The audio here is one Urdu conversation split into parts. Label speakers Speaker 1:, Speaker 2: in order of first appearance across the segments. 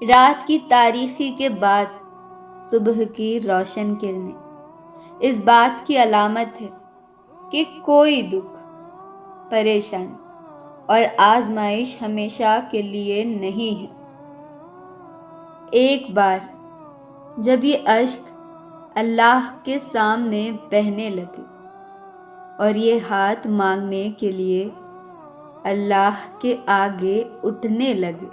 Speaker 1: رات کی تاریکی کے بعد صبح کی روشن کرنیں اس بات کی علامت ہے کہ کوئی دکھ، پریشانی اور آزمائش ہمیشہ کے لیے نہیں ہے۔ ایک بار جب یہ اشک اللہ کے سامنے بہنے لگے اور یہ ہاتھ مانگنے کے لیے اللہ کے آگے اٹھنے لگے،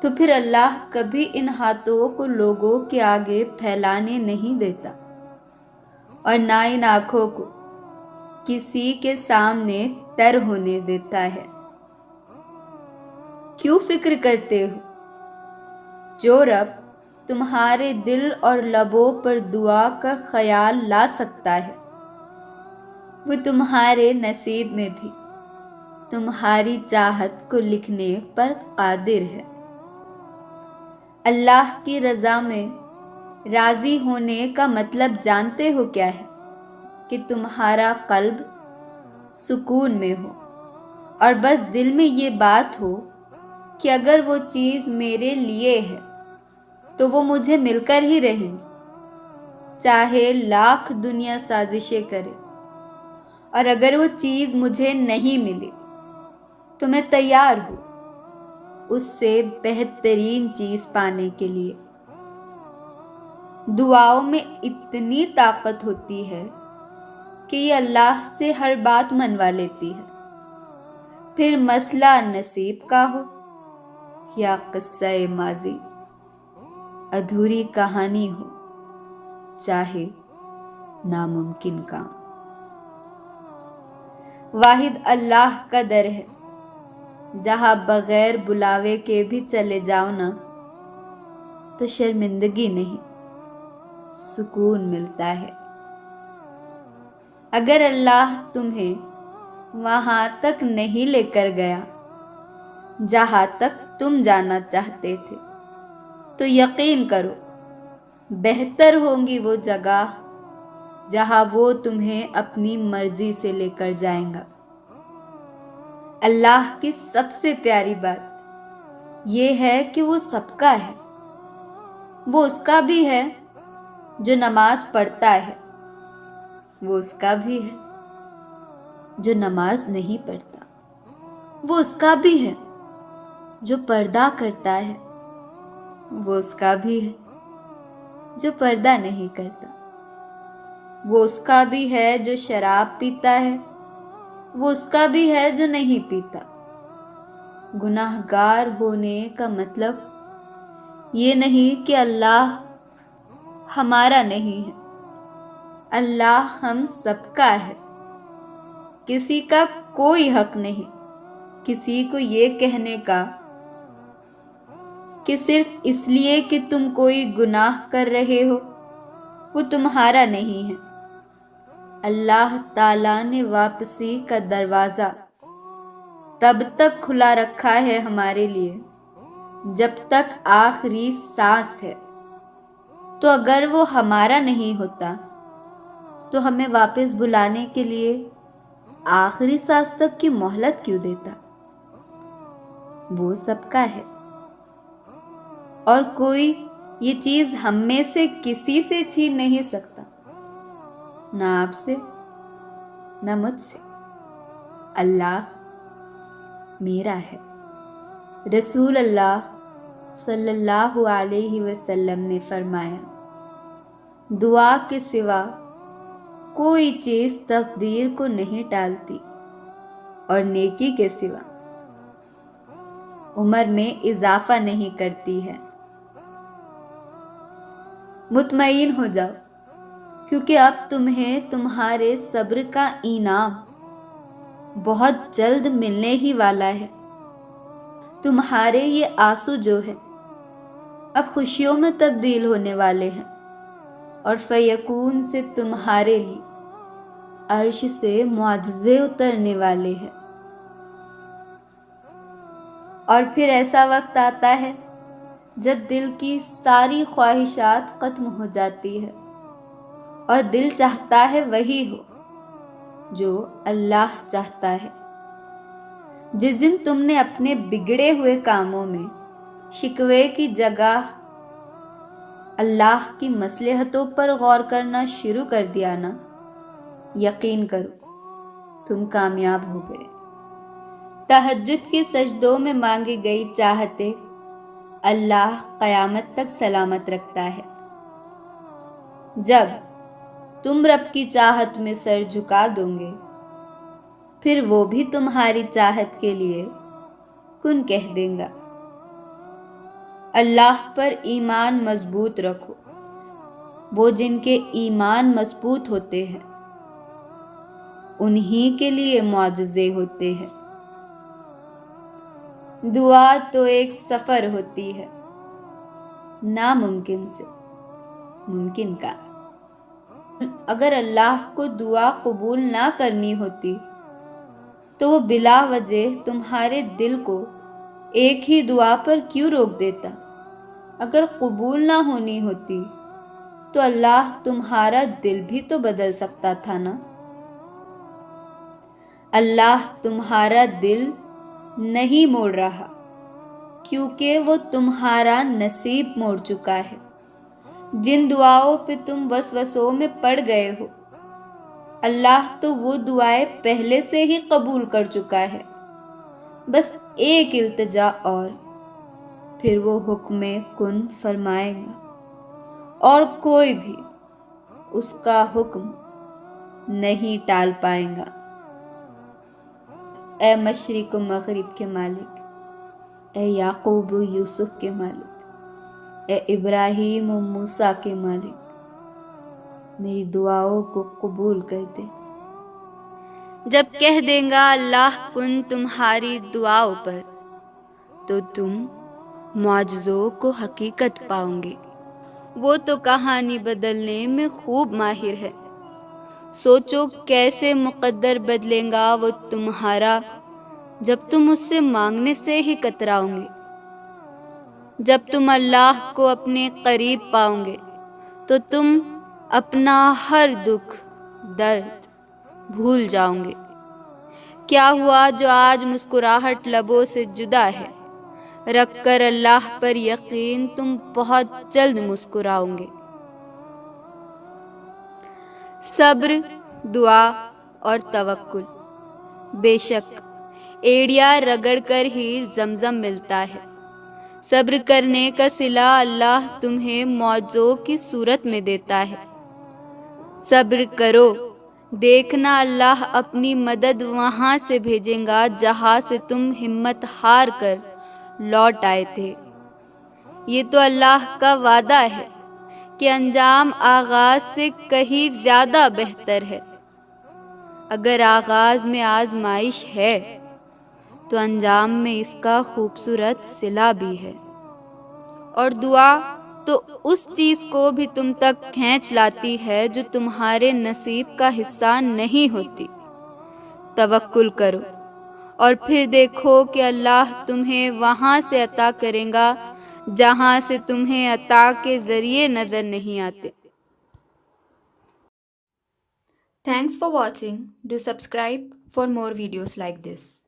Speaker 1: تو پھر اللہ کبھی ان ہاتھوں کو لوگوں کے آگے پھیلانے نہیں دیتا اور نہ ان آنکھوں کو کسی کے سامنے تر ہونے دیتا ہے۔ کیوں فکر کرتے ہو؟ جو رب تمہارے دل اور لبوں پر دعا کا خیال لا سکتا ہے، وہ تمہارے نصیب میں بھی تمہاری چاہت کو لکھنے پر قادر ہے۔ اللہ کی رضا میں راضی ہونے کا مطلب جانتے ہو کیا ہے؟ کہ تمہارا قلب سکون میں ہو اور بس دل میں یہ بات ہو کہ اگر وہ چیز میرے لیے ہے تو وہ مجھے مل کر ہی رہیں گی، چاہے لاکھ دنیا سازشیں کرے، اور اگر وہ چیز مجھے نہیں ملی تو میں تیار ہوں اس سے بہترین چیز پانے کے لیے۔ دعاؤں میں اتنی طاقت ہوتی ہے کہ یہ اللہ سے ہر بات منوا لیتی ہے، پھر مسئلہ نصیب کا ہو یا قصہ ماضی، ادھوری کہانی ہو چاہے ناممکن کام۔ واحد اللہ کا در ہے، جہاں بغیر بلاوے کے بھی چلے جاؤ نا تو شرمندگی نہیں، سکون ملتا ہے۔ اگر اللہ تمہیں وہاں تک نہیں لے کر گیا جہاں تک تم جانا چاہتے تھے تو یقین کرو بہتر ہوں گی وہ جگہ جہاں وہ تمہیں اپنی مرضی سے لے کر جائیں گا۔ اللہ کی سب سے پیاری بات یہ ہے کہ وہ سب کا ہے۔ وہ اس کا بھی ہے جو نماز پڑھتا ہے، وہ اس کا بھی ہے جو نماز نہیں پڑھتا، وہ اس کا بھی ہے جو پردہ کرتا ہے، وہ اس کا بھی ہے جو پردہ نہیں کرتا، وہ اس کا بھی ہے جو شراب پیتا ہے، وہ اس کا بھی ہے جو نہیں پیتا۔ گناہ گار ہونے کا مطلب یہ نہیں کہ اللہ ہمارا نہیں ہے، اللہ ہم سب کا ہے۔ کسی کا کوئی حق نہیں کسی کو یہ کہنے کا کہ صرف اس لیے کہ تم کوئی گناہ کر رہے ہو وہ تمہارا نہیں ہے۔ اللہ تعالیٰ نے واپسی کا دروازہ تب تک کھلا رکھا ہے ہمارے لیے جب تک آخری سانس ہے، تو اگر وہ ہمارا نہیں ہوتا تو ہمیں واپس بلانے کے لیے آخری سانس تک کی مہلت کیوں دیتا؟ وہ سب کا ہے اور کوئی یہ چیز ہم میں سے کسی سے چھین نہیں سکتا، نہ آپ سے نہ مجھ سے۔ اللہ میرا ہے۔ رسول اللہ صلی اللہ علیہ وسلم نے فرمایا، دعا کے سوا کوئی چیز تقدیر کو نہیں ٹالتی اور نیکی کے سوا عمر میں اضافہ نہیں کرتی ہے۔ مطمئن ہو جاؤ کیونکہ اب تمہیں تمہارے صبر کا انعام بہت جلد ملنے ہی والا ہے۔ تمہارے یہ آنسو جو ہے اب خوشیوں میں تبدیل ہونے والے ہیں اور فیکون سے تمہارے لیے عرش سے معجزے اترنے والے ہیں۔ اور پھر ایسا وقت آتا ہے جب دل کی ساری خواہشات ختم ہو جاتی ہے اور دل چاہتا ہے وہی ہو جو اللہ چاہتا ہے۔ جس دن تم نے اپنے بگڑے ہوئے کاموں میں شکوے کی جگہ اللہ کی مصلحتوں پر غور کرنا شروع کر دیا نا، یقین کرو تم کامیاب ہو گئے۔ تہجد کے سجدوں میں مانگی گئی چاہتے اللہ قیامت تک سلامت رکھتا ہے۔ جب تم رب کی چاہت میں سر جھکا دو گے، پھر وہ بھی تمہاری چاہت کے لیے کن کہہ دے گا۔ اللہ پر ایمان مضبوط رکھو، وہ جن کے ایمان مضبوط ہوتے ہیں انہی کے لیے معجزے ہوتے ہیں۔ دعا تو ایک سفر ہوتی ہے، ناممکن سے ممکن کا۔ اگر اللہ کو دعا قبول نہ کرنی ہوتی تو وہ بلا وجہ تمہارے دل کو ایک ہی دعا پر کیوں روک دیتا؟ اگر قبول نہ ہونی ہوتی تو اللہ تمہارا دل بھی تو بدل سکتا تھا نا۔ اللہ تمہارا دل نہیں موڑ رہا کیونکہ وہ تمہارا نصیب موڑ چکا ہے۔ جن دعاؤں پہ تم وسوسوں میں پڑ گئے ہو، اللہ تو وہ دعائیں پہلے سے ہی قبول کر چکا ہے۔ بس ایک التجا اور، پھر وہ حکم کن فرمائے گا اور کوئی بھی اس کا حکم نہیں ٹال پائے گا۔ اے مشرق و مغرب کے مالک، اے یعقوب و یوسف کے مالک، اے ابراہیم و موسیٰ کے مالک، میری دعاؤں کو قبول کر دے۔ جب کہہ دیں گا اللہ کن تمہاری دعاؤں پر، تو تم معجزوں کو حقیقت پاؤ گے۔ وہ تو کہانی بدلنے میں خوب ماہر ہے۔ سوچو کیسے مقدر بدلے گا وہ تمہارا جب تم اس سے مانگنے سے ہی کتراؤ گے۔ جب تم اللہ کو اپنے قریب پاؤ گے تو تم اپنا ہر دکھ درد بھول جاؤ گے۔ کیا ہوا جو آج مسکراہٹ لبوں سے جدا ہے، رکھ کر اللہ پر یقین تم بہت جلد مسکراؤ گے۔ صبر، دعا اور توکل، بے شک ایڑیا رگڑ کر ہی زمزم ملتا ہے۔ صبر کرنے کا صلہ اللہ تمہیں معجزوں کی صورت میں دیتا ہے۔ صبر کرو، دیکھنا اللہ اپنی مدد وہاں سے بھیجے گا جہاں سے تم ہمت ہار کر لوٹ آئے تھے۔ یہ تو اللہ کا وعدہ ہے کہ انجام آغاز سے کہیں زیادہ بہتر ہے۔ اگر آغاز میں آزمائش ہے تو انجام میں اس کا خوبصورت صلہ بھی ہے۔ اور دعا تو اس چیز کو بھی تم تک کھینچ لاتی ہے جو تمہارے نصیب کا حصہ نہیں ہوتی۔ توکل کرو اور پھر دیکھو کہ اللہ تمہیں وہاں سے عطا کرے گا جہاں سے تمہیں عطا کے ذریعے نظر نہیں آتے۔ Thanks for watching. Do subscribe for more videos like this.